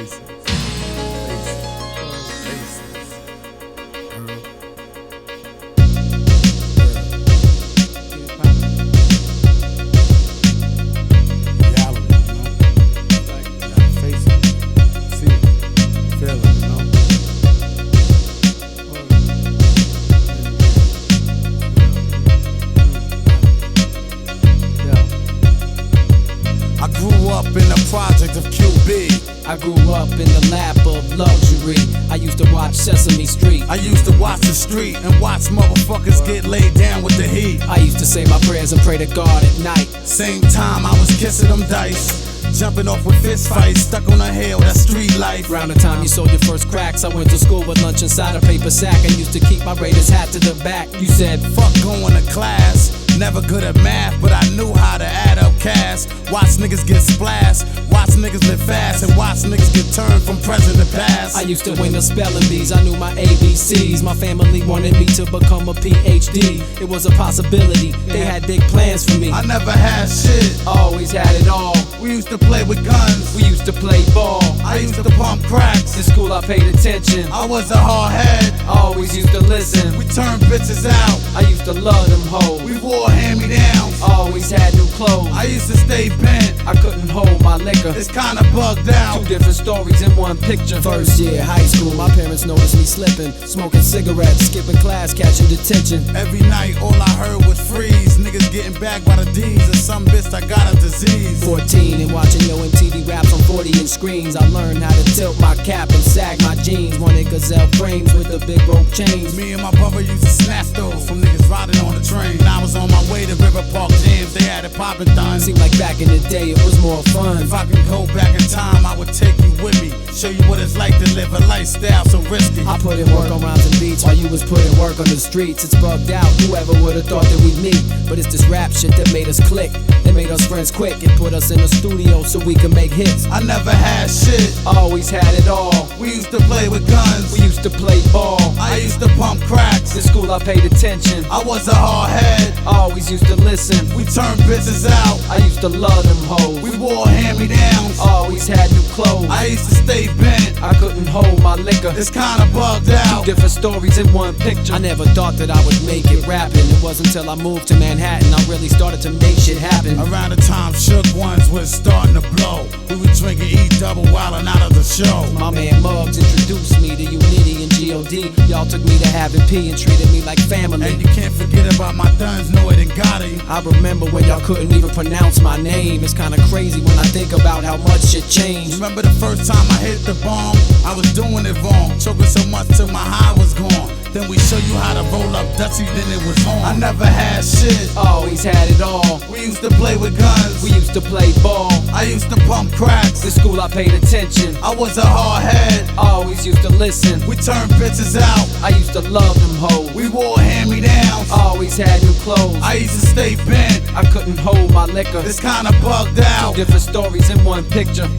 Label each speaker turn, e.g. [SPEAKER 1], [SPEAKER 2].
[SPEAKER 1] faces. Reality, you know? Like, you gotta face it, see it, feel it, you know?
[SPEAKER 2] I grew up in the project of QB.
[SPEAKER 3] I grew up in the lap of luxury. I used to watch Sesame Street.
[SPEAKER 2] I used to watch the street and watch motherfuckers get laid down with the heat.
[SPEAKER 3] I used to say my prayers and pray to God at night.
[SPEAKER 2] Same time I was kissing them dice, jumping off with fist fights, stuck on a hill, that's street life.
[SPEAKER 3] Around the time you sold your first cracks, I went to school with lunch inside a paper sack. I used to keep my Raiders hat to the back. You said,
[SPEAKER 2] Fuck going to class, never good at math, but I knew how to add up cash. Watch niggas get splashed, watch niggas live fast, and watch niggas get turned from present to past.
[SPEAKER 3] I used to win the spelling bees, I knew my ABCs. My family wanted me to become a PhD. It was a possibility, they had big plans for me.
[SPEAKER 2] I never had shit,
[SPEAKER 3] Always had it all.
[SPEAKER 2] we used to play with guns,
[SPEAKER 3] We used to play ball.
[SPEAKER 2] I used to pump cracks.
[SPEAKER 3] In school I paid attention.
[SPEAKER 2] I was a hard head,
[SPEAKER 3] Always used to listen.
[SPEAKER 2] we turned bitches out,
[SPEAKER 3] I used to love them hoes.
[SPEAKER 2] we wore hand-me-downs,
[SPEAKER 3] Always had new clothes.
[SPEAKER 2] I used to stay bent,
[SPEAKER 3] I couldn't hold my liquor.
[SPEAKER 2] it's kinda bugged out.
[SPEAKER 3] Two different stories in one picture. First year high school, my parents noticed me slipping, smoking cigarettes, skipping class, catching detention.
[SPEAKER 2] Every night all I heard was freeze, niggas getting back by the D's, and some bitch that got a disease.
[SPEAKER 3] 14 and watching yo MTV raps on 40-inch screens. I learned how to tilt my cap and sag my jeans. Wanted gazelle frames with the big rope chains.
[SPEAKER 2] Me and my brother used to snatch those from niggas riding on the train. I was on my way to River Park Jams, they had it poppin' done.
[SPEAKER 3] Seemed like back in the day it was more fun.
[SPEAKER 2] If I could go back in time, I would take you with me, show you what it's like to live a lifestyle so risky.
[SPEAKER 3] I put in work on rhymes and beats while you was putting work on the streets. It's bugged out, whoever would've thought that we'd meet. But it's this rap shit that made us click. It made us friends quick and put us in the studio so we could make hits.
[SPEAKER 2] I never had shit,
[SPEAKER 3] Always had it all.
[SPEAKER 2] we used to play with guns,
[SPEAKER 3] We used to play ball.
[SPEAKER 2] I used to pump cracks,
[SPEAKER 3] In school I paid attention.
[SPEAKER 2] I was a hard head,
[SPEAKER 3] Always used to listen.
[SPEAKER 2] we turned bitches out,
[SPEAKER 3] I used to love them hoes.
[SPEAKER 2] we wore hand-me-downs,
[SPEAKER 3] Always had new clothes.
[SPEAKER 2] I used to stay bent,
[SPEAKER 3] I couldn't hold my liquor.
[SPEAKER 2] it's kinda bugged out.
[SPEAKER 3] Different stories in one picture. I never thought that I would make it rapping. It wasn't until I moved to Manhattan I really started to make shit happen.
[SPEAKER 2] Around the time Shook Ones was starting to blow, we were drinking E-double wildin' out of the show.
[SPEAKER 3] My man Muggs introduced me to Unity and G.O.D. Y'all took me to having P and treated me like family.
[SPEAKER 2] And you can't forget about my Duns, Noid and Gotti.
[SPEAKER 3] I remember when y'all couldn't even pronounce my name. It's kinda crazy when I think about how much shit changed.
[SPEAKER 2] Remember the first time I hit the bomb? I was doing it wrong, choking so much till my high was gone. Then we show you how to roll up Dutchy, then it was on. I never had shit,
[SPEAKER 3] Always had it all.
[SPEAKER 2] we used to play with guns,
[SPEAKER 3] We used to play ball.
[SPEAKER 2] I used to pump cracks,
[SPEAKER 3] In school I paid attention.
[SPEAKER 2] I was a hard head,
[SPEAKER 3] Always used to listen.
[SPEAKER 2] we turned bitches out,
[SPEAKER 3] I used to love them hoes.
[SPEAKER 2] we wore hand-me-downs,
[SPEAKER 3] Always had new clothes.
[SPEAKER 2] I used to stay bent,
[SPEAKER 3] I couldn't hold my liquor.
[SPEAKER 2] it's kinda bugged out.
[SPEAKER 3] Different stories in one picture.